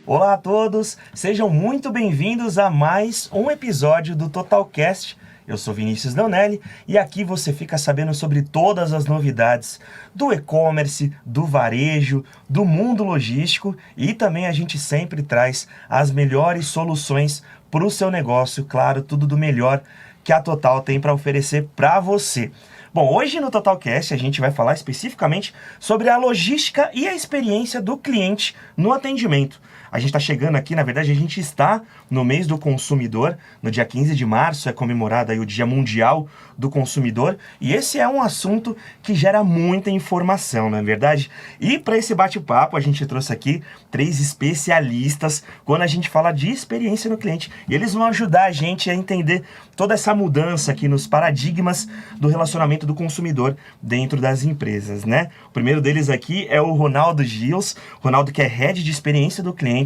Olá a todos, sejam muito bem-vindos a mais um episódio do TotalCast. Eu sou Vinícius Leonelli e aqui você fica sabendo sobre todas as novidades do e-commerce, do varejo, do mundo logístico e também a gente sempre traz as melhores soluções para o seu negócio, claro, tudo do melhor que a Total tem para oferecer para você. Bom, hoje no TotalCast a gente vai falar especificamente sobre a logística e a experiência do cliente no atendimento. A gente está chegando aqui, na verdade, a gente está no mês do consumidor, no dia 15 de março é comemorado aí o Dia Mundial do Consumidor, e esse é um assunto que gera muita informação, não é verdade? E para esse bate-papo a gente trouxe aqui 3 especialistas quando a gente fala de experiência no cliente, e eles vão ajudar a gente a entender toda essa mudança aqui nos paradigmas do relacionamento do consumidor dentro das empresas, né? O primeiro deles aqui é o Ronaldo Gils, Ronaldo que é Head de Experiência do Cliente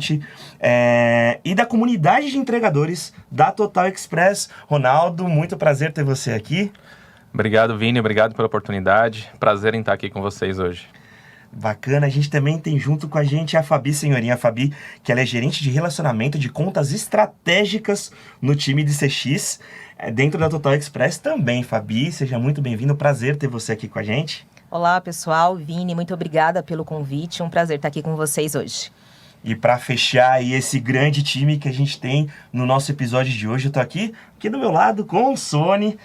e da comunidade de entregadores da Total Express. Ronaldo, muito prazer ter você aqui. Obrigado, Vini, obrigado pela oportunidade. Prazer em estar aqui com vocês hoje. Bacana, a gente também tem junto com a gente a Fabi Senhorinha. A Fabi, que ela é gerente de relacionamento de contas estratégicas no time de CX, dentro da Total Express também. Fabi, seja muito bem-vindo, prazer ter você aqui com a gente. Olá, pessoal. Vini, muito obrigada pelo convite. Um prazer estar aqui com vocês hoje. E para fechar aí esse grande time que a gente tem no nosso episódio de hoje, eu tô aqui do meu lado com o Sony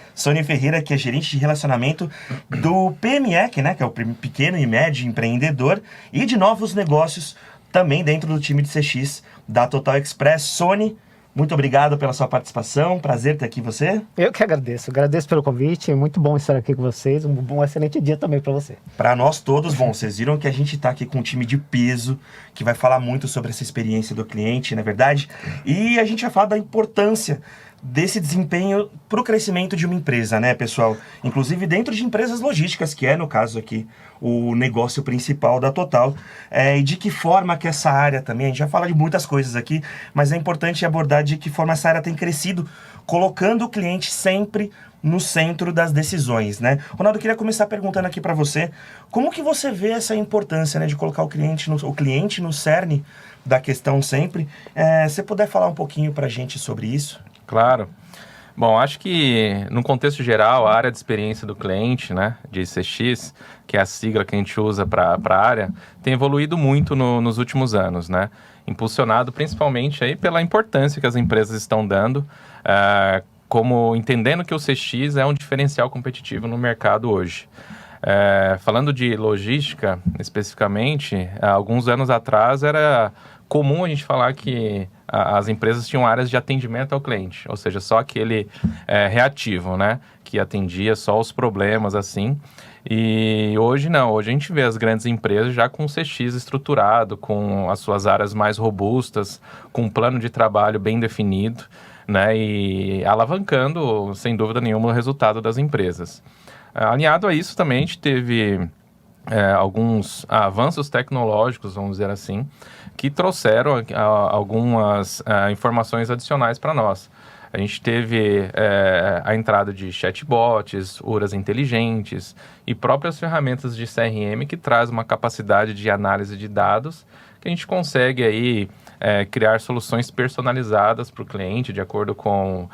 Ferreira, que é gerente de relacionamento do PME, né, que é o Pequeno e Médio Empreendedor, e de novos negócios também dentro do time de CX da Total Express. Sony, muito obrigado pela sua participação, prazer ter aqui você. Eu que agradeço pelo convite, é muito bom estar aqui com vocês, um excelente dia também para você. Para nós todos, bom, vocês viram que a gente está aqui com um time de peso, que vai falar muito sobre essa experiência do cliente, não é verdade? E a gente vai falar da importância desse desempenho para o crescimento de uma empresa, né, pessoal? Inclusive dentro de empresas logísticas, que é, no caso aqui, o negócio principal da Total, e de que forma que essa área também, a gente já fala de muitas coisas aqui, mas é importante abordar de que forma essa área tem crescido, colocando o cliente sempre no centro das decisões, né? Ronaldo, eu queria começar perguntando aqui para você, como que você vê essa importância, né, de colocar o cliente no cerne da questão sempre? Se puder falar um pouquinho para a gente sobre isso? Claro. Bom, acho que no contexto geral, a área de experiência do cliente, né, de CX, que é a sigla que a gente usa para a área, tem evoluído muito nos últimos anos, né? Impulsionado principalmente aí pela importância que as empresas estão dando, como entendendo que o CX é um diferencial competitivo no mercado hoje. Falando de logística, especificamente, há alguns anos atrás era comum a gente falar que as empresas tinham áreas de atendimento ao cliente, ou seja, só aquele reativo, né, que atendia só os problemas, assim. E hoje não, hoje a gente vê as grandes empresas já com o CX estruturado, com as suas áreas mais robustas, com um plano de trabalho bem definido, né, e alavancando, sem dúvida nenhuma, o resultado das empresas. Alinhado a isso também a gente teve alguns avanços tecnológicos, vamos dizer assim, que trouxeram algumas informações adicionais para nós. A gente teve a entrada de chatbots, URAs inteligentes e próprias ferramentas de CRM que traz uma capacidade de análise de dados que a gente consegue aí criar soluções personalizadas para o cliente, de acordo com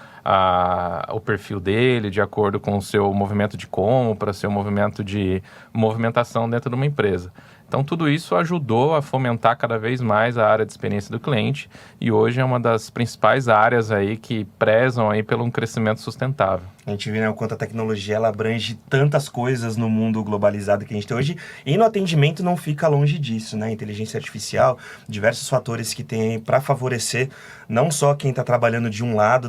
o perfil dele, de acordo com o seu movimento de compra, seu movimento de movimentação dentro de uma empresa. Então, tudo isso ajudou a fomentar cada vez mais a área de experiência do cliente e hoje é uma das principais áreas aí que prezam aí pelo um crescimento sustentável. A gente vê, né, o quanto a tecnologia ela abrange tantas coisas no mundo globalizado que a gente tem hoje, e no atendimento não fica longe disso, né? Inteligência artificial, diversos fatores que tem para favorecer não só quem está trabalhando de um lado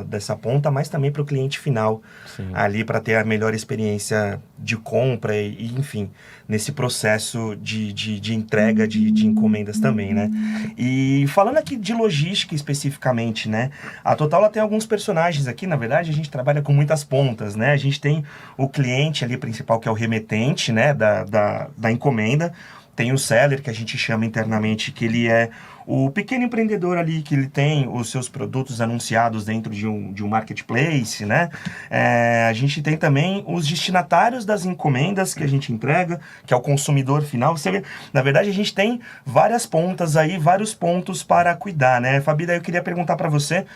dessa ponta, mas também para o cliente final. Sim. Ali para ter a melhor experiência de compra e enfim, nesse processo de entrega de encomendas também, né? E falando aqui de logística especificamente, né? A Total ela tem alguns personagens aqui, na verdade a gente trabalha com muitas pontas, né? A gente tem o cliente ali principal, que é o remetente, né, da encomenda. Tem o seller, que a gente chama internamente, que ele é o pequeno empreendedor ali, que ele tem os seus produtos anunciados dentro de um marketplace, né? A gente tem também os destinatários das encomendas que a gente entrega, que é o consumidor final. Você vê, na verdade, a gente tem várias pontas aí, vários pontos para cuidar, né? Fabi, daí eu queria perguntar para você,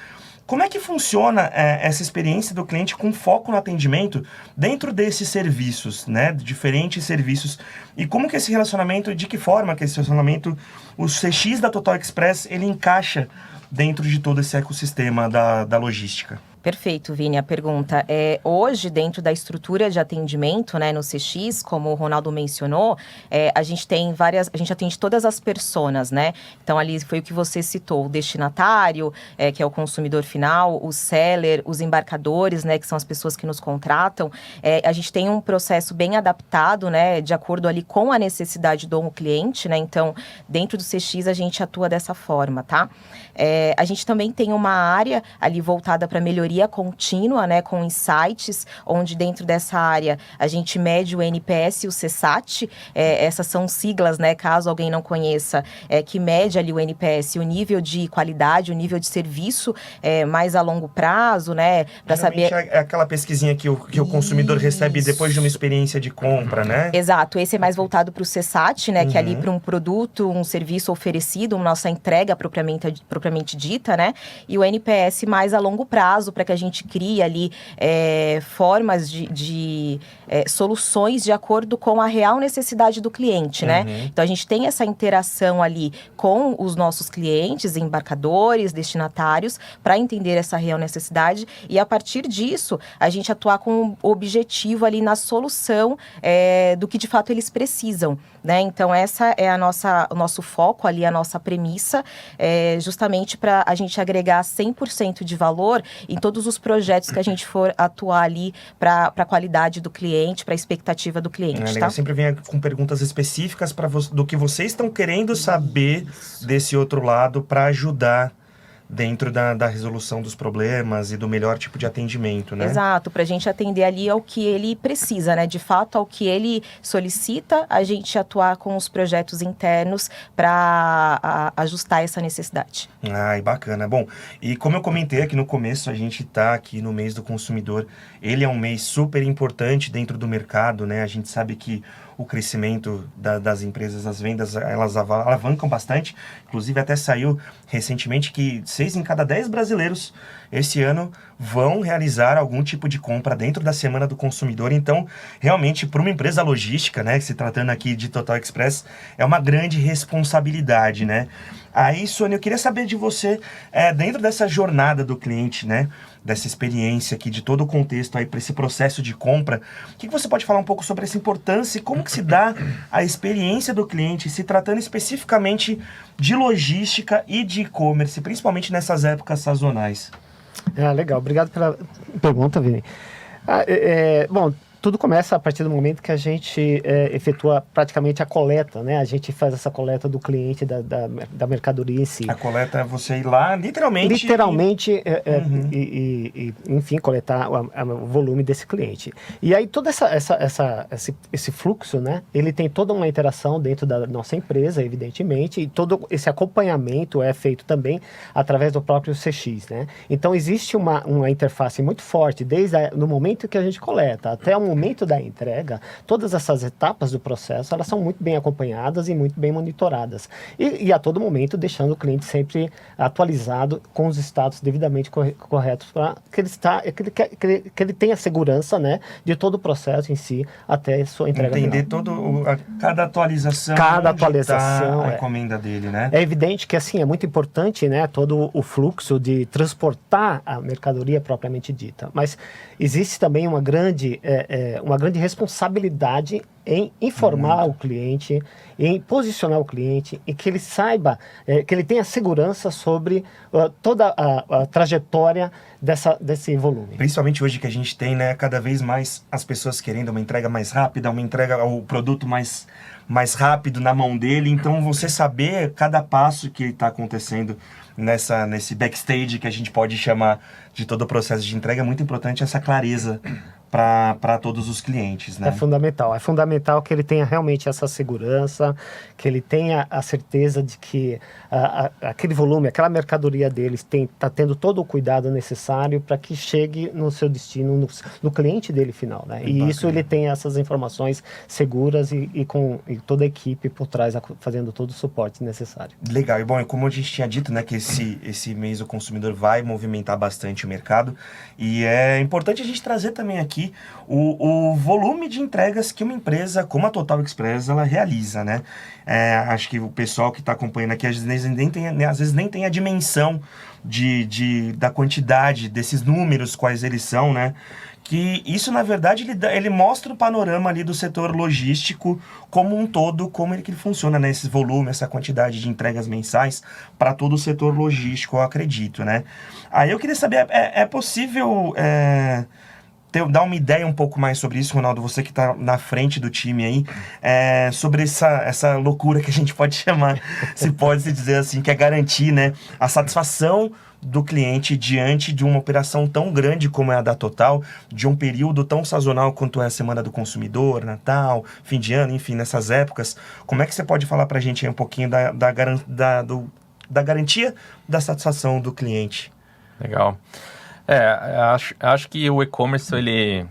como é que funciona essa experiência do cliente com foco no atendimento dentro desses serviços, né? Diferentes serviços. E como que esse relacionamento, de que forma que esse relacionamento, o CX da Total Express, ele encaixa dentro de todo esse ecossistema da logística? Perfeito, Vini. A pergunta é, hoje, dentro da estrutura de atendimento, né, no CX, como o Ronaldo mencionou, a gente atende todas as personas, né? Então, ali foi o que você citou, o destinatário, que é o consumidor final, o seller, os embarcadores, né, que são as pessoas que nos contratam. A gente tem um processo bem adaptado, né, de acordo ali com a necessidade do cliente, né? Então, dentro do CX, a gente atua dessa forma, tá? A gente também tem uma área ali voltada para melhoria contínua, né, com insights, onde dentro dessa área a gente mede o NPS e o CSAT, essas são siglas, né, caso alguém não conheça, que mede ali o NPS, o nível de qualidade, o nível de serviço mais a longo prazo, né, para saber... É aquela pesquisinha que o consumidor recebe depois de uma experiência de compra, né? Exato, esse é mais voltado para o CSAT, né, que é ali para um produto, um serviço oferecido, nossa entrega propriamente dita, né, e o NPS mais a longo prazo, para que a gente crie ali formas de soluções de acordo com a real necessidade do cliente, né? Então, a gente tem essa interação ali com os nossos clientes, embarcadores, destinatários, para entender essa real necessidade e, a partir disso, a gente atuar com o objetivo ali na solução do que, de fato, eles precisam, né? Então, essa é o nosso foco ali, a nossa premissa, justamente para a gente agregar 100% de valor em todos os projetos que a gente for atuar ali para a qualidade do cliente, para a expectativa do cliente, legal. tá? Sempre vem com perguntas específicas do que vocês estão querendo saber desse outro lado para ajudar dentro da resolução dos problemas e do melhor tipo de atendimento, né? Exato, para a gente atender ali ao que ele precisa, né? De fato, ao que ele solicita, a gente atuar com os projetos internos para ajustar essa necessidade. Ai, bacana. Bom, e como eu comentei aqui no começo, a gente está aqui no mês do consumidor. Ele é um mês super importante dentro do mercado, né? A gente sabe que o crescimento das empresas, as vendas, elas alavancam bastante. Inclusive, até saiu recentemente que 6 em cada 10 brasileiros esse ano vão realizar algum tipo de compra dentro da Semana do Consumidor. Então, realmente, para uma empresa logística, né, se tratando aqui de Total Express, é uma grande responsabilidade, né? Aí, Sônia, eu queria saber de você, dentro dessa jornada do cliente, né, dessa experiência aqui, de todo o contexto aí para esse processo de compra, o que você pode falar um pouco sobre essa importância e como que se dá a experiência do cliente, se tratando especificamente de logística e de e-commerce, principalmente nessas épocas sazonais? Legal, obrigado pela pergunta, Vini. Bom, tudo começa a partir do momento que a gente efetua praticamente a coleta, né? A gente faz essa coleta do cliente, da mercadoria em si. A coleta é você ir lá, literalmente... Literalmente, enfim, coletar o volume desse cliente. E aí, todo esse fluxo, né? Ele tem toda uma interação dentro da nossa empresa, evidentemente, e todo esse acompanhamento é feito também através do próprio CX, né? Então, existe uma interface muito forte, desde no momento que a gente coleta até o momento da entrega. Todas essas etapas do processo, elas são muito bem acompanhadas e muito bem monitoradas. E a todo momento deixando o cliente sempre atualizado com os status devidamente corretos para que ele tenha segurança, né, de todo o processo em si até a sua entrega final. Entender cada atualização, a encomenda dele, né? É evidente que assim é muito importante, né, todo o fluxo de transportar a mercadoria propriamente dita, mas existe também uma grande responsabilidade em informar o cliente, em posicionar o cliente, e que ele saiba, que ele tenha segurança sobre toda a trajetória desse volume. Principalmente hoje que a gente tem, né, cada vez mais as pessoas querendo uma entrega mais rápida, o produto mais rápido na mão dele. Então, você saber cada passo que está acontecendo nesse backstage que a gente pode chamar de todo o processo de entrega, é muito importante essa clareza para todos os clientes, né? É fundamental que ele tenha realmente essa segurança, que ele tenha a certeza de que aquele volume, aquela mercadoria deles está tendo todo o cuidado necessário para que chegue no seu destino, no cliente dele final, né? E isso ele tem essas informações seguras e toda a equipe por trás fazendo todo o suporte necessário. Legal, e bom, como a gente tinha dito, né, que esse mês o consumidor vai movimentar bastante o mercado, e é importante a gente trazer também aqui o volume de entregas que uma empresa como a Total Express ela realiza, né? Acho que o pessoal que está acompanhando aqui às vezes nem tem a dimensão da quantidade desses números, quais eles são, né? Que isso, na verdade, ele mostra o panorama ali do setor logístico como um todo, como ele funciona, né? Esse volume, essa quantidade de entregas mensais para todo o setor logístico, eu acredito, né? Aí eu queria saber, é possível dar uma ideia um pouco mais sobre isso, Ronaldo, você que está na frente do time aí, sobre essa loucura que a gente pode chamar, se pode se dizer assim, que é garantir, né, a satisfação do cliente diante de uma operação tão grande como é a da Total, de um período tão sazonal quanto é a Semana do Consumidor, Natal, fim de ano, enfim, nessas épocas. Como é que você pode falar para a gente aí um pouquinho da garantia da satisfação do cliente? Legal. Acho que o e-commerce ele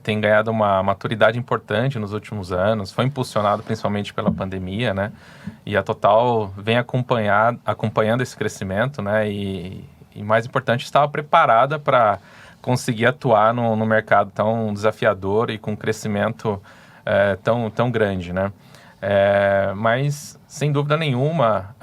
tem ganhado uma maturidade importante nos últimos anos, foi impulsionado principalmente pela pandemia, né? E a Total vem acompanhando esse crescimento, né? E mais importante, estava preparada para conseguir atuar no mercado tão desafiador e com crescimento tão grande, né? Mas, sem dúvida nenhuma,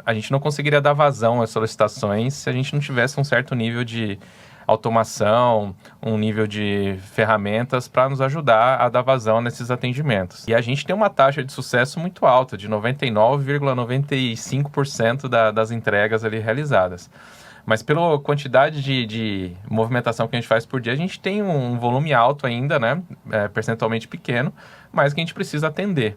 a gente não conseguiria dar vazão às solicitações se a gente não tivesse um certo nível de automação, um nível de ferramentas para nos ajudar a dar vazão nesses atendimentos. E a gente tem uma taxa de sucesso muito alta, de 99,95% das entregas ali realizadas. Mas pela quantidade de movimentação que a gente faz por dia, a gente tem um volume alto ainda, né? Percentualmente pequeno, mas que a gente precisa atender.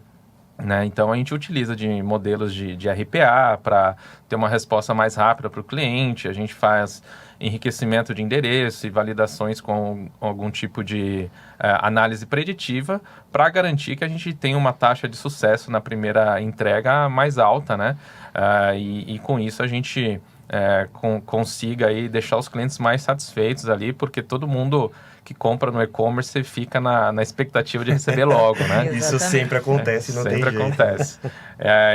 Né? Então, a gente utiliza de modelos de RPA para ter uma resposta mais rápida para o cliente, a gente faz enriquecimento de endereço e validações com algum tipo de análise preditiva para garantir que a gente tenha uma taxa de sucesso na primeira entrega mais alta, né? E com isso a gente consiga aí deixar os clientes mais satisfeitos ali, porque todo mundo que compra no e-commerce fica na expectativa de receber logo, né? Isso sempre acontece, não tem jeito. Sempre acontece.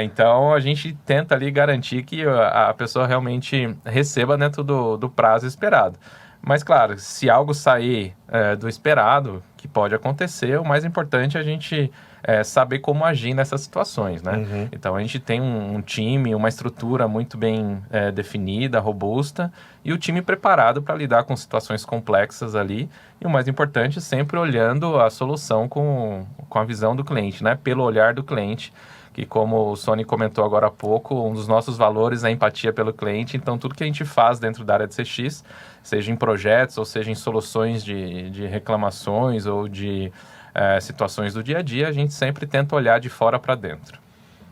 Então, a gente tenta ali garantir que a pessoa realmente receba dentro do prazo esperado. Mas, claro, se algo sair do esperado, que pode acontecer, o mais importante é a gente saber como agir nessas situações, né? Uhum. Então, a gente tem um time, uma estrutura muito bem definida, robusta, e o time preparado para lidar com situações complexas ali. E o mais importante, sempre olhando a solução com a visão do cliente, né? Pelo olhar do cliente, que como o Sony comentou agora há pouco, um dos nossos valores é a empatia pelo cliente. Então, tudo que a gente faz dentro da área de CX, seja em projetos ou seja em soluções de reclamações ou de situações do dia a dia, a gente sempre tenta olhar de fora para dentro.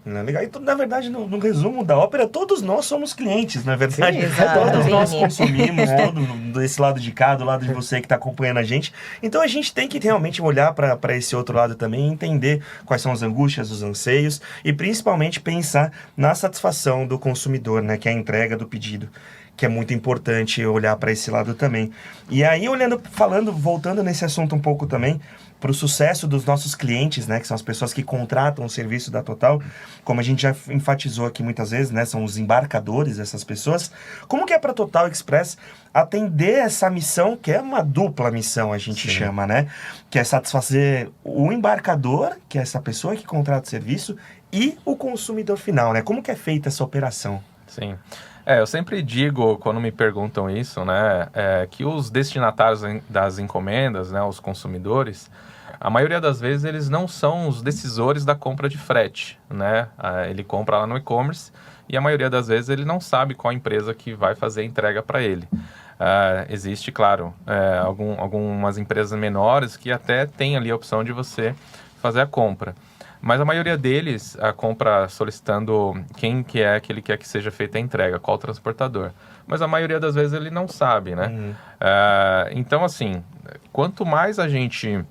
Legal. E, na verdade, no resumo da ópera, todos nós somos clientes, na verdade. Sim, todos nós consumimos, todo desse lado de cá, do lado de você que está acompanhando a gente. Então, a gente tem que realmente olhar para esse outro lado também, entender quais são as angústias, os anseios e, principalmente, pensar na satisfação do consumidor, né, que é a entrega do pedido, que é muito importante olhar para esse lado também. E aí, voltando nesse assunto um pouco também, para o sucesso dos nossos clientes, né, que são as pessoas que contratam o serviço da Total, como a gente já enfatizou aqui muitas vezes, né, são os embarcadores, essas pessoas. Como que é para a Total Express atender essa missão, que é uma dupla missão, a gente chama, né, que é satisfazer o embarcador, que é essa pessoa que contrata o serviço, e o consumidor final, né? Como que é feita essa operação? Sim. Eu sempre digo, quando me perguntam isso, né, que os destinatários das encomendas, né, os consumidores, a maioria das vezes eles não são os decisores da compra de frete, né? Ele compra lá no e-commerce e a maioria das vezes ele não sabe qual empresa que vai fazer a entrega para ele. Existe, claro, algumas empresas menores que até têm ali a opção de você fazer a compra. Mas a maioria deles, a compra solicitando quem que é que ele quer que seja feita a entrega, qual transportador. Mas a maioria das vezes ele não sabe, né? Uhum. Então, assim, quanto mais a gente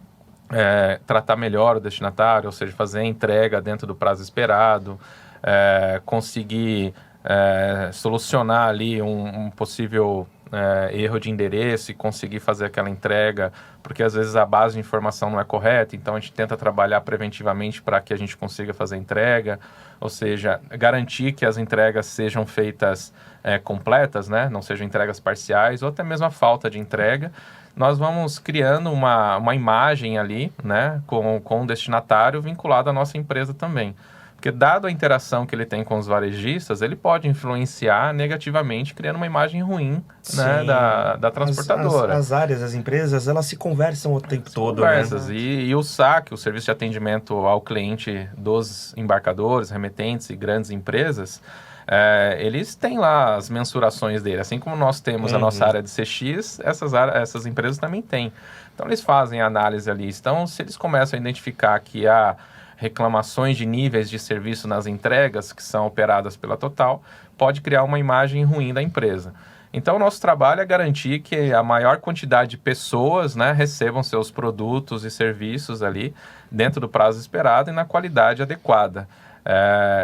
tratar melhor o destinatário, ou seja, fazer a entrega dentro do prazo esperado, conseguir solucionar ali um possível erro de endereço e conseguir fazer aquela entrega, porque às vezes a base de informação não é correta, então a gente tenta trabalhar preventivamente para que a gente consiga fazer a entrega, ou seja, garantir que as entregas sejam feitas completas, né? Não sejam entregas parciais ou até mesmo a falta de entrega. Nós vamos criando uma imagem ali, né, com o destinatário vinculado à nossa empresa também. Porque, dado a interação que ele tem com os varejistas, ele pode influenciar negativamente, criando uma imagem ruim, né, da transportadora. As áreas, as empresas, elas se conversam o tempo todo. Conversas. Né? E o SAC, o Serviço de Atendimento ao Cliente dos embarcadores, remetentes e grandes empresas, eles têm lá as mensurações dele. Assim como nós temos a nossa área de CX, essas empresas também têm. Então, eles fazem a análise ali. Então, se eles começam a identificar que há reclamações de níveis de serviço nas entregas que são operadas pela Total, pode criar uma imagem ruim da empresa. Então, o nosso trabalho é garantir que a maior quantidade de pessoas, né, recebam seus produtos e serviços ali dentro do prazo esperado e na qualidade adequada.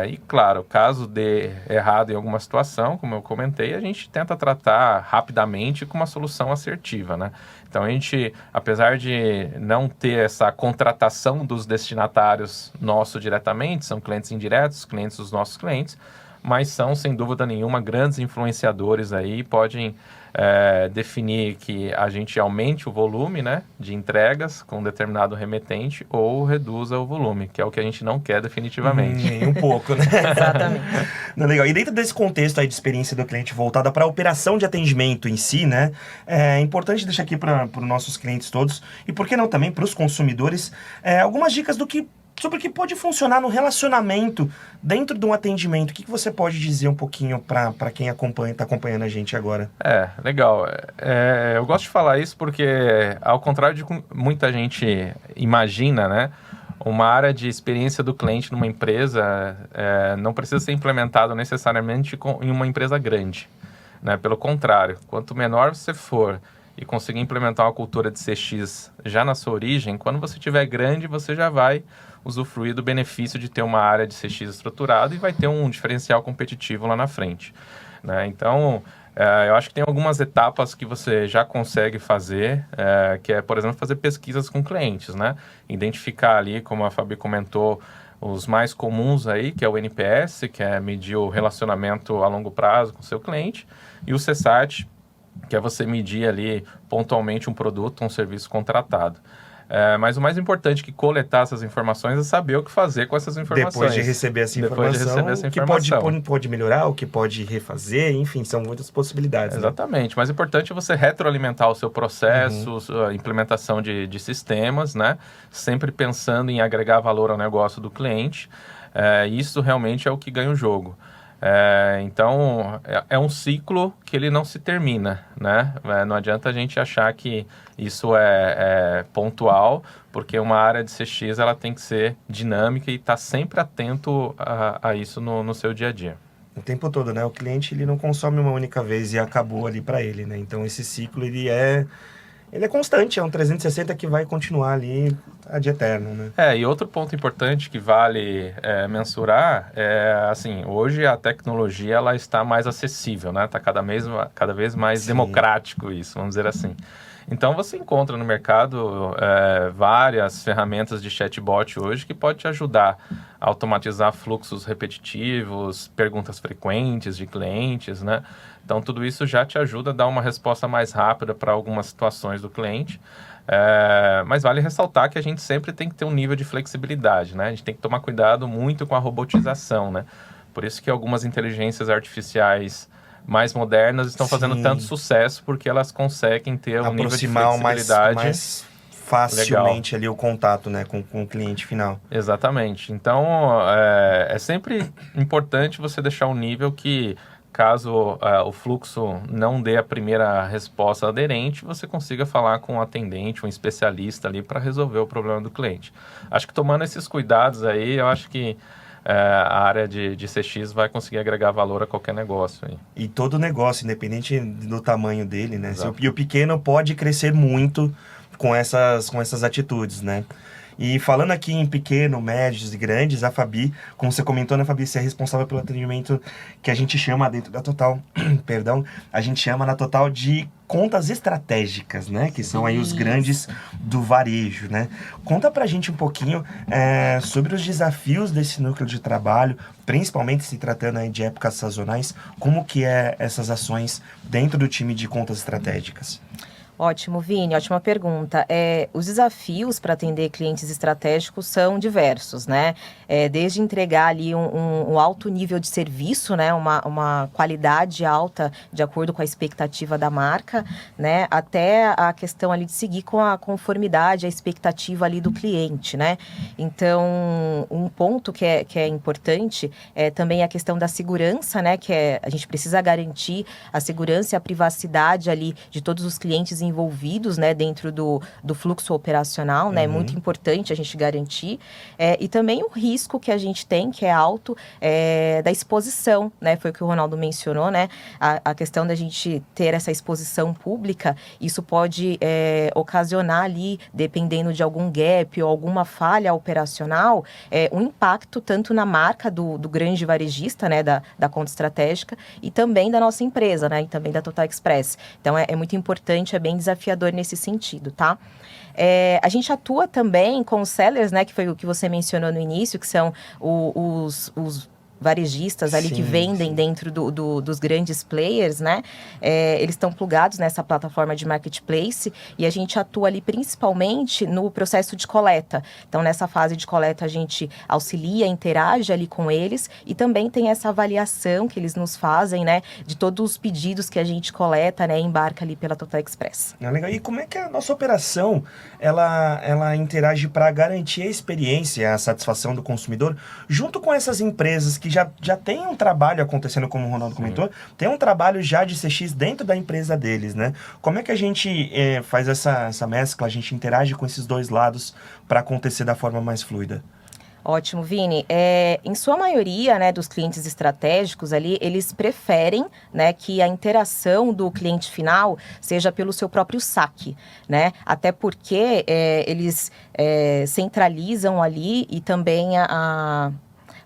E, claro, caso dê errado em alguma situação, como eu comentei, a gente tenta tratar rapidamente com uma solução assertiva, né? Então, a gente, apesar de não ter essa contratação dos destinatários nossos diretamente, são clientes indiretos, clientes dos nossos clientes, mas são, sem dúvida nenhuma, grandes influenciadores aí, podem definir que a gente aumente o volume, né, de entregas com um determinado remetente ou reduza o volume, que é o que a gente não quer definitivamente. Nem um pouco, né? Exatamente. Não, legal. E dentro desse contexto aí de experiência do cliente voltada para a operação de atendimento em si, né, é importante deixar aqui para os nossos clientes todos, e por que não também para os consumidores, algumas dicas sobre o que pode funcionar no relacionamento dentro de um atendimento. O que você pode dizer um pouquinho para quem está acompanhando a gente agora? Legal. Eu gosto de falar isso porque, ao contrário de que muita gente imagina, né, uma área de experiência do cliente numa empresa não precisa ser implementada necessariamente em uma empresa grande, né? Pelo contrário, quanto menor você for e conseguir implementar uma cultura de CX já na sua origem, quando você estiver grande, você já vai usufruir do benefício de ter uma área de CX estruturada e vai ter um diferencial competitivo lá na frente, né? Então, eu acho que tem algumas etapas que você já consegue fazer, que é, por exemplo, fazer pesquisas com clientes, né? Identificar ali, como a Fabi comentou, os mais comuns aí, que é o NPS, que é medir o relacionamento a longo prazo com o seu cliente, e o CSAT, que é você medir ali pontualmente um produto, um serviço contratado. Mas o mais importante que coletar essas informações é saber o que fazer com essas informações. Depois de receber essa informação, o que pode melhorar, o que pode refazer, enfim, são muitas possibilidades. Exatamente, mas o importante é você retroalimentar o seu processo, a implementação de sistemas, né? Sempre pensando em agregar valor ao negócio do cliente. Isso realmente é o que ganha o jogo. Então, é um ciclo que ele não se termina, né? Não adianta a gente achar que isso é pontual, porque uma área de CX ela tem que ser dinâmica e estar sempre atento a isso no seu dia a dia. O tempo todo, né? O cliente ele não consome uma única vez e acabou ali para ele, né? Então, esse ciclo ele é constante, é um 360 que vai continuar ali ad eterno, né? E outro ponto importante que vale mensurar assim, hoje a tecnologia ela está mais acessível, né? Está cada vez mais democrático isso, vamos dizer assim. Então, você encontra no mercado várias ferramentas de chatbot hoje que pode te ajudar a automatizar fluxos repetitivos, perguntas frequentes de clientes, né? Então, tudo isso já te ajuda a dar uma resposta mais rápida para algumas situações do cliente. Mas vale ressaltar que a gente sempre tem que ter um nível de flexibilidade, né? A gente tem que tomar cuidado muito com a robotização, né? Por isso que algumas inteligências artificiais mais modernas estão fazendo tanto sucesso, porque elas conseguem ter um nível de flexibilidade mais facilmente ali o contato, né, com o cliente final. Exatamente. Então, é sempre importante você deixar um nível que, caso o fluxo não dê a primeira resposta aderente, você consiga falar com um atendente, um especialista ali para resolver o problema do cliente. Acho que tomando esses cuidados aí, eu acho que a área de CX vai conseguir agregar valor a qualquer negócio aí. E todo negócio, independente do tamanho dele, né? E o pequeno pode crescer muito com essas atitudes, né? E falando aqui em pequeno, médios e grandes, a Fabi, como você comentou, né, Fabi, você é responsável pelo atendimento que a gente chama dentro da Total, perdão, a gente chama na Total de contas estratégicas, né? Que são aí os grandes do varejo, né? Conta pra gente um pouquinho sobre os desafios desse núcleo de trabalho, principalmente se tratando aí de épocas sazonais, como que é essas ações dentro do time de contas estratégicas? Ótimo, Vini, ótima pergunta. Os desafios para atender clientes estratégicos são diversos, né? Desde entregar ali um alto nível de serviço, né? Uma qualidade alta de acordo com a expectativa da marca, né? Até a questão ali de seguir com a conformidade, a expectativa ali do cliente, né? Então, um ponto que é importante é também a questão da segurança, né? A gente precisa garantir a segurança e a privacidade ali de todos os clientes envolvidos, né, dentro do fluxo operacional, né, é muito importante a gente garantir, e também o risco que a gente tem, que é alto, da exposição, né, foi o que o Ronaldo mencionou, né, a questão da gente ter essa exposição pública, isso pode ocasionar ali, dependendo de algum gap ou alguma falha operacional, um impacto tanto na marca do grande varejista, né, da conta estratégica, e também da nossa empresa, né, e também da Total Express. Então, é muito importante, é bem desafiador nesse sentido, tá? A gente atua também com os sellers, né, que foi o que você mencionou no início, que são os varejistas ali que vendem dentro dos grandes players, né? Eles estão plugados nessa plataforma de marketplace e a gente atua ali principalmente no processo de coleta. Então, nessa fase de coleta, a gente auxilia, interage ali com eles e também tem essa avaliação que eles nos fazem, né? De todos os pedidos que a gente coleta, né? Embarca ali pela Total Express. Legal. E como é que a nossa operação, ela interage para garantir a experiência, a satisfação do consumidor, junto com essas empresas que já tem um trabalho acontecendo, como o Ronaldo comentou, tem um trabalho já de CX dentro da empresa deles, né? Como é que a gente faz essa mescla, a gente interage com esses dois lados para acontecer da forma mais fluida? Ótimo, Vini. Em sua maioria, né, dos clientes estratégicos ali, eles preferem, né, que a interação do cliente final seja pelo seu próprio saque, né? Até porque eles centralizam ali e também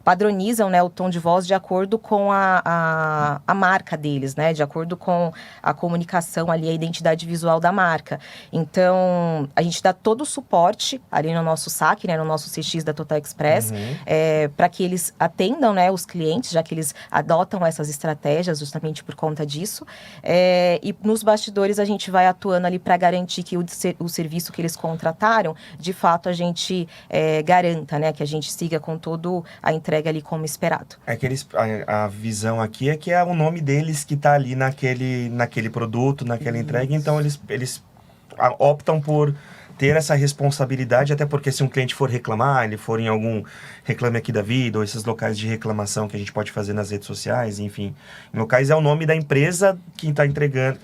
padronizam, né, o tom de voz de acordo com a marca deles, né, de acordo com a comunicação ali, a identidade visual da marca. Então, a gente dá todo o suporte ali no nosso saque, né, no nosso CX da Total Express, para que eles atendam, né, os clientes, já que eles adotam essas estratégias justamente por conta disso. E nos bastidores a gente vai atuando ali para garantir que o serviço que eles contrataram, de fato, a gente garanta, né, que a gente siga com todo a entrega ali como esperado. A visão aqui é que é o nome deles que está ali naquele produto, naquela entrega, então eles optam por ter essa responsabilidade, até porque se um cliente for reclamar, ele for em algum Reclame Aqui da Vida, ou esses locais de reclamação que a gente pode fazer nas redes sociais, enfim. Em locais é o nome da empresa que está entregando,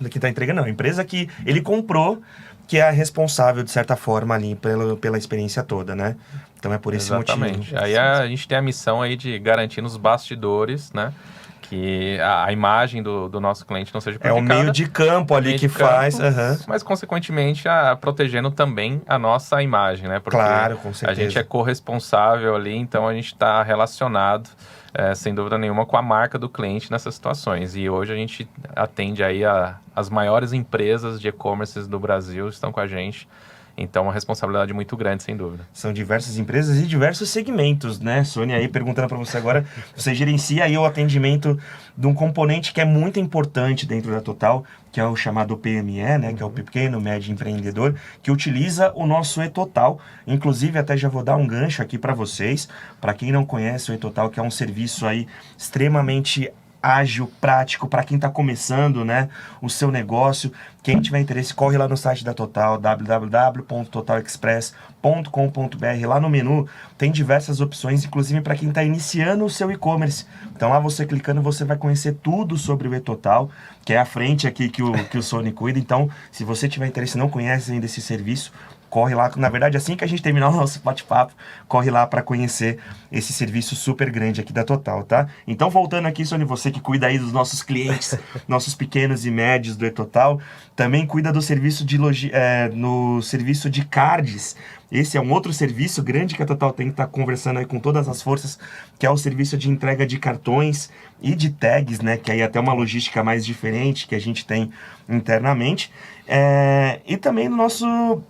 não, a empresa que ele comprou, que é a responsável, de certa forma, ali pela experiência toda, né? Então é por esse Exatamente. motivo. Aí a gente tem a missão aí de garantir nos bastidores, né? Que a imagem do nosso cliente não seja prejudicada. É o meio de campo ali que faz. Mas, consequentemente, protegendo também a nossa imagem, né? Porque claro, com certeza. A gente é corresponsável ali, então a gente está relacionado, sem dúvida nenhuma, com a marca do cliente nessas situações. E hoje a gente atende aí as maiores empresas de e-commerce do Brasil, estão com a gente. Então, uma responsabilidade muito grande, sem dúvida. São diversas empresas e diversos segmentos, né? Sônia, aí perguntando para você agora, você gerencia aí o atendimento de um componente que é muito importante dentro da Total, que é o chamado PME, né? Que é o Pequeno Médio Empreendedor, que utiliza o nosso e-Total. Inclusive, até já vou dar um gancho aqui para vocês. Para quem não conhece o e-Total, que é um serviço aí extremamente ágil, prático, para quem está começando, né, o seu negócio. Quem tiver interesse, corre lá no site da Total, www.totalexpress.com.br. Lá no menu tem diversas opções, inclusive para quem está iniciando o seu e-commerce. Então lá você clicando, você vai conhecer tudo sobre o e-Total, que é a frente aqui que o Sony cuida. Então, se você tiver interesse e não conhece ainda esse serviço, corre lá, na verdade, assim que a gente terminar o nosso bate-papo, corre lá para conhecer esse serviço super grande aqui da Total, tá? Então, voltando aqui, Sônia, você que cuida aí dos nossos clientes, nossos pequenos e médios do E-Total, também cuida do serviço no serviço de cards. Esse é um outro serviço grande que a Total tem que estar conversando aí com todas as forças, que é o serviço de entrega de cartões e de tags, né? Que aí até uma logística mais diferente que a gente tem internamente. E também no nosso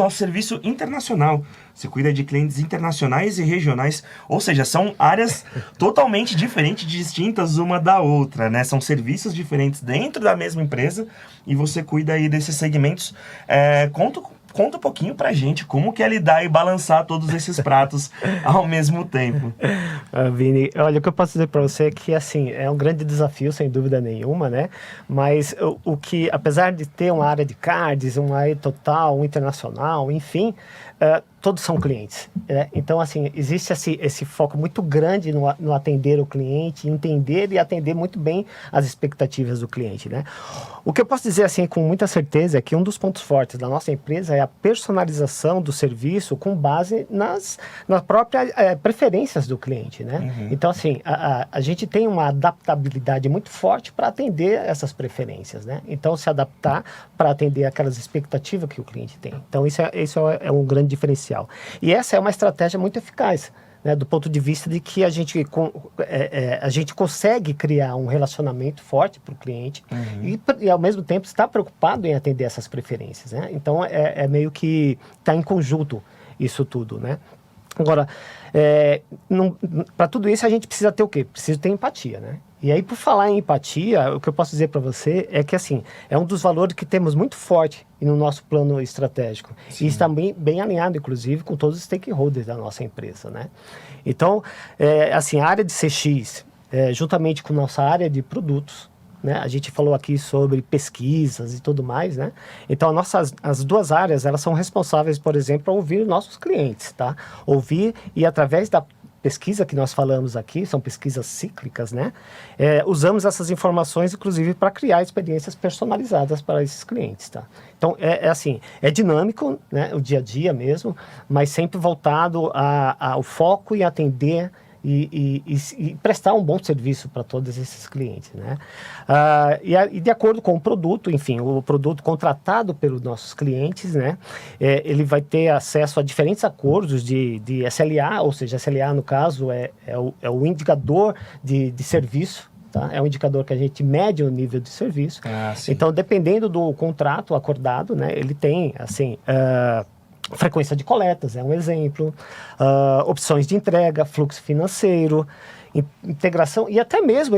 serviço internacional. Você cuida de clientes internacionais e regionais, ou seja, são áreas totalmente diferentes, distintas uma da outra, né? São serviços diferentes dentro da mesma empresa e você cuida aí desses segmentos. Conta um pouquinho pra gente como que é lidar e balançar todos esses pratos ao mesmo tempo. Vini, olha, o que eu posso dizer para você é que, assim, é um grande desafio, sem dúvida nenhuma, né? Mas o que, apesar de ter uma área de cards, uma área total, um internacional, enfim, todos são clientes, né? Então, assim, existe esse foco muito grande no atender o cliente, entender e atender muito bem as expectativas do cliente, né? O que eu posso dizer, assim, com muita certeza é que um dos pontos fortes da nossa empresa é a personalização do serviço com base nas próprias preferências do cliente, né? Uhum. Então, assim, a gente tem uma adaptabilidade muito forte para atender essas preferências, né? Então, se adaptar para atender aquelas expectativas que o cliente tem. Então, isso é um grande diferencial. E essa é uma estratégia muito eficaz, né, do ponto de vista de que a gente consegue criar um relacionamento forte para o cliente e, ao mesmo tempo, está preocupado em atender essas preferências, né? Então, meio que está em conjunto isso tudo, né? Agora, para tudo isso, a gente precisa ter o quê? Precisa ter empatia, né? E aí, por falar em empatia, o que eu posso dizer para você é que, assim, é um dos valores que temos muito forte no nosso plano estratégico. Sim. E está bem alinhado, inclusive, com todos os stakeholders da nossa empresa, né? Então, assim, a área de CX, juntamente com nossa área de produtos, né? A gente falou aqui sobre pesquisas e tudo mais, né? Então, as duas áreas, elas são responsáveis, por exemplo, para ouvir nossos clientes, tá? Ouvir e, através da pesquisa que nós falamos aqui, são pesquisas cíclicas, né? Usamos essas informações, inclusive, para criar experiências personalizadas para esses clientes, tá? Então, assim, é dinâmico, né? O dia a dia mesmo, mas sempre voltado ao foco em atender e prestar um bom serviço para todos esses clientes, né? E de acordo com o produto, enfim, o produto contratado pelos nossos clientes, né? Ele vai ter acesso a diferentes acordos de SLA, ou seja, SLA, no caso, é o indicador de serviço. Tá? É um indicador que a gente mede o nível de serviço. Então, dependendo do contrato acordado, né? Ele tem, assim... frequência de coletas é um exemplo, opções de entrega, fluxo financeiro, integração e até mesmo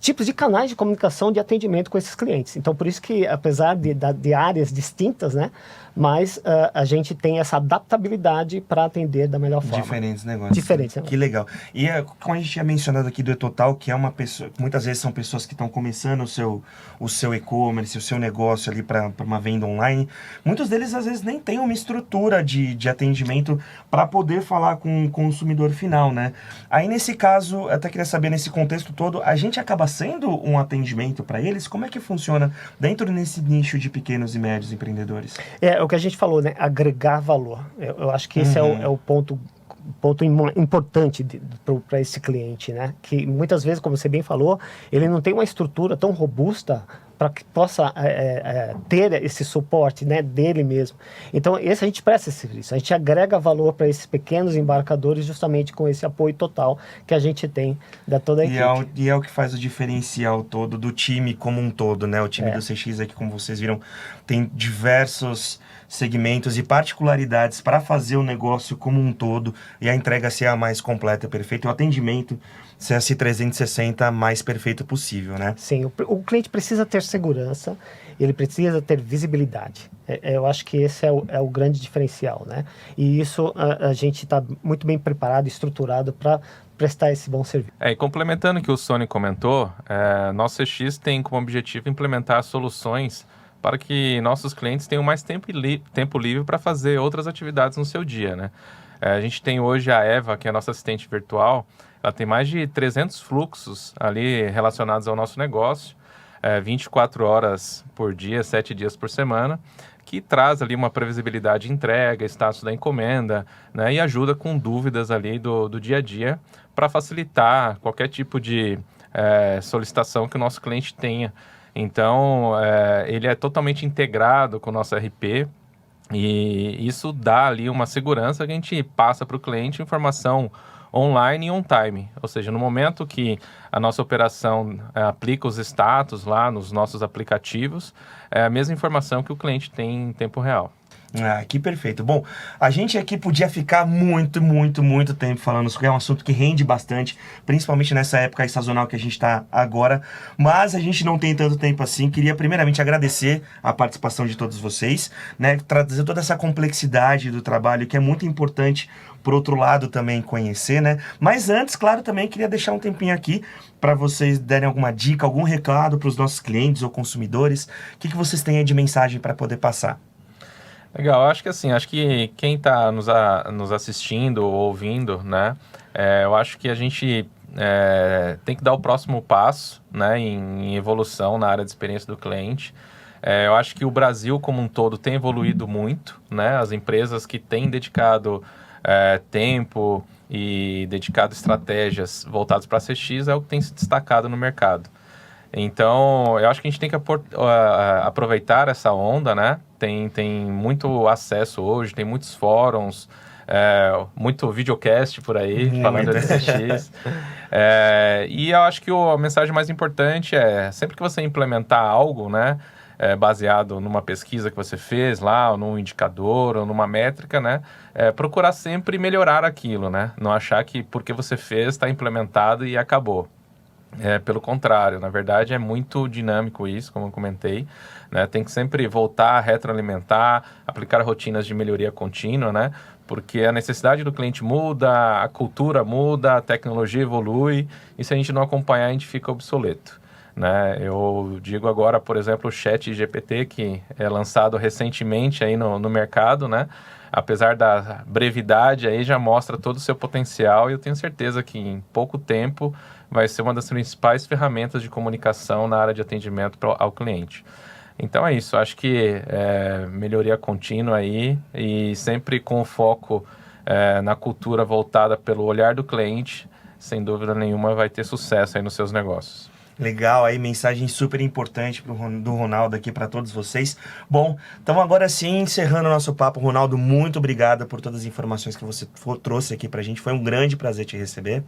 tipos de canais de comunicação de atendimento com esses clientes. Então, por isso que, apesar de áreas distintas, né, mas a gente tem essa adaptabilidade para atender da melhor forma. Diferentes negócios. Diferentes, né? Que legal. E como a gente tinha mencionado aqui do E-Total, que é uma pessoa, muitas vezes são pessoas que estão começando o seu e-commerce, o seu negócio ali para uma venda online. Muitos deles, às vezes, nem têm uma estrutura de atendimento para poder falar com o consumidor final, né? Aí, nesse caso, eu até queria saber, nesse contexto todo, a gente acaba sendo um atendimento para eles? Como é que funciona dentro desse nicho de pequenos e médios empreendedores? É o que a gente falou, né? Agregar valor. Eu acho que esse é o ponto importante para esse cliente, né? Que muitas vezes, como você bem falou, ele não tem uma estrutura tão robusta para que possa ter esse suporte, né, dele mesmo. Então, a gente presta esse serviço, a gente agrega valor para esses pequenos embarcadores justamente com esse apoio total que a gente tem da toda a equipe. E é o que faz o diferencial todo do time como um todo, né? O time do CX aqui, como vocês viram, tem diversos segmentos e particularidades para fazer o negócio como um todo e a entrega ser a mais completa, perfeita, o atendimento ser esse 360 mais perfeito possível, né? Sim, o cliente precisa ter segurança, ele precisa ter visibilidade. Eu acho que esse é o grande diferencial, né? E isso a gente está muito bem preparado, estruturado para prestar esse bom serviço. E complementando o que o Sônia comentou, nosso CX tem como objetivo implementar soluções para que nossos clientes tenham mais tempo livre para fazer outras atividades no seu dia, né? A gente tem hoje a Eva, que é a nossa assistente virtual, ela tem mais de 300 fluxos ali relacionados ao nosso negócio, 24 horas por dia, 7 dias por semana, que traz ali uma previsibilidade de entrega, status da encomenda, né, e ajuda com dúvidas ali do dia a dia para facilitar qualquer tipo de solicitação que o nosso cliente tenha. Então, ele é totalmente integrado com o nosso RP e isso dá ali uma segurança que a gente passa para o cliente informação online e on-time, ou seja, no momento que a nossa operação aplica os status lá nos nossos aplicativos, é a mesma informação que o cliente tem em tempo real. Ah, que perfeito. Bom, a gente aqui podia ficar muito tempo falando sobre é um assunto que rende bastante, principalmente nessa época sazonal que a gente está agora, mas a gente não tem tanto tempo assim. Queria primeiramente agradecer a participação de todos vocês, né, trazer toda essa complexidade do trabalho que é muito importante, por outro lado, também conhecer, né? Mas antes, claro, também queria deixar um tempinho aqui para vocês darem alguma dica, algum recado para os nossos clientes ou consumidores. O que vocês têm aí de mensagem para poder passar? Legal, acho que quem está nos assistindo ou ouvindo, né, eu acho que a gente tem que dar o próximo passo, né, em evolução na área de experiência do cliente. Eu acho que o Brasil como um todo tem evoluído muito, né, as empresas que têm dedicado tempo e dedicado estratégias voltadas para a CX é o que tem se destacado no mercado. Então, eu acho que a gente tem que aproveitar essa onda, né? Tem muito acesso hoje, tem muitos fóruns, muito videocast por aí, falando de CX. E eu acho que a mensagem mais importante é, sempre que você implementar algo, né? Baseado numa pesquisa que você fez lá, ou num indicador, ou numa métrica, né? Procurar sempre melhorar aquilo, né? Não achar que porque você fez, está implementado e acabou. Pelo contrário, na verdade é muito dinâmico isso, como eu comentei, né? Tem que sempre voltar, retroalimentar, aplicar rotinas de melhoria contínua, né? Porque a necessidade do cliente muda, a cultura muda, a tecnologia evolui, e se a gente não acompanhar, a gente fica obsoleto, né? Eu digo agora, por exemplo, o ChatGPT, que é lançado recentemente aí no mercado, né? Apesar da brevidade, aí já mostra todo o seu potencial, e eu tenho certeza que em pouco tempo vai ser uma das principais ferramentas de comunicação na área de atendimento ao cliente. Então é isso, acho que melhoria contínua aí e sempre com foco na cultura voltada pelo olhar do cliente, sem dúvida nenhuma vai ter sucesso aí nos seus negócios. Legal, aí mensagem super importante do Ronaldo aqui para todos vocês. Bom, então agora sim, encerrando o nosso papo, Ronaldo, muito obrigado por todas as informações que você trouxe aqui pra gente, foi um grande prazer te receber.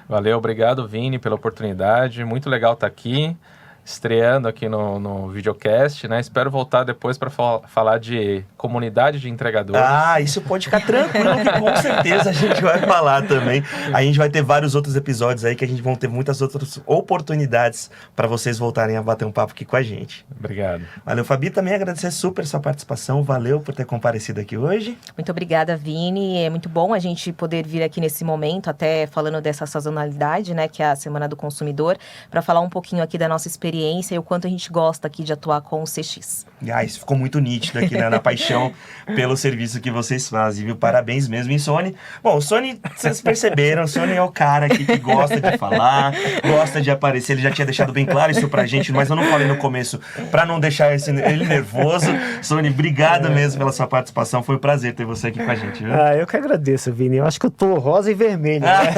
Valeu, obrigado Vini pela oportunidade, muito legal estar aqui, estreando aqui no videocast, né? Espero voltar depois para falar de comunidade de entregadores. Ah, isso pode ficar tranquilo, que com certeza a gente vai falar também. A gente vai ter vários outros episódios aí que a gente vai ter muitas outras oportunidades para vocês voltarem a bater um papo aqui com a gente. Obrigado. Valeu, Fabi, também agradecer super sua participação, valeu por ter comparecido aqui hoje. Muito obrigada, Vini. É muito bom a gente poder vir aqui nesse momento, até falando dessa sazonalidade, né, que é a Semana do Consumidor, para falar um pouquinho aqui da nossa experiência e o quanto a gente gosta aqui de atuar com o CX. Isso ficou muito nítido aqui, né, na paixão pelo serviço que vocês fazem, viu? Parabéns mesmo. E Sony, bom, o Sony, vocês perceberam, o Sony é o cara aqui que gosta de falar, gosta de aparecer, ele já tinha deixado bem claro isso pra gente, mas eu não falei no começo pra não deixar ele nervoso. Sony, obrigado mesmo pela sua participação, foi um prazer ter você aqui com a gente, viu? Eu que agradeço, Vini, eu acho que eu tô rosa e vermelho, né?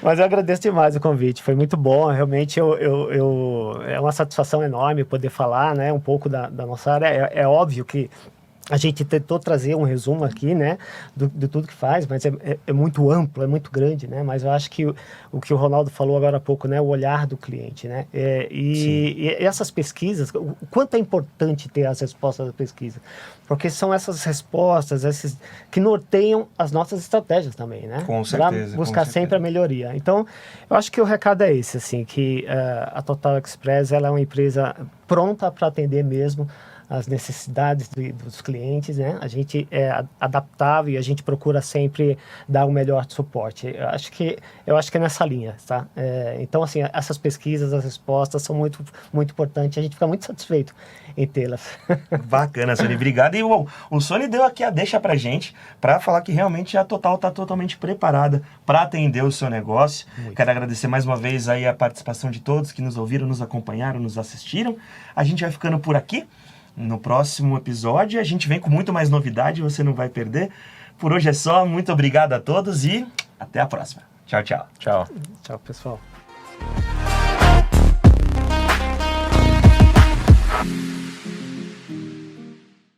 Mas eu agradeço demais o convite, foi muito bom, realmente é uma satisfação enorme poder falar, né, um pouco da nossa área. É óbvio que a gente tentou trazer um resumo aqui, né, de tudo que faz, mas é muito amplo, é muito grande, né, mas eu acho que o que o Ronaldo falou agora há pouco, né, o olhar do cliente, né, e essas pesquisas, o quanto é importante ter as respostas da pesquisa, porque são essas respostas, esses que norteiam as nossas estratégias também, né, com certeza, para buscar sempre a melhoria. Então, eu acho que o recado é esse, assim, que a Total Express, ela é uma empresa pronta para atender mesmo as necessidades dos clientes, né? A gente é adaptável e a gente procura sempre dar o melhor suporte. Eu acho que é nessa linha, tá? Então, assim, essas pesquisas, as respostas são muito, muito importantes. A gente fica muito satisfeito em tê-las. Bacana, Sony. Obrigado. E o Sony deu aqui a deixa pra gente, para falar que realmente a Total está totalmente preparada para atender o seu negócio. Muito. Quero agradecer mais uma vez aí a participação de todos que nos ouviram, nos acompanharam, nos assistiram. A gente vai ficando por aqui. no próximo episódio a gente vem com muito mais novidade, você não vai perder. Por hoje é só, muito obrigado a todos e até a próxima. Tchau, tchau. Tchau. Tchau, pessoal.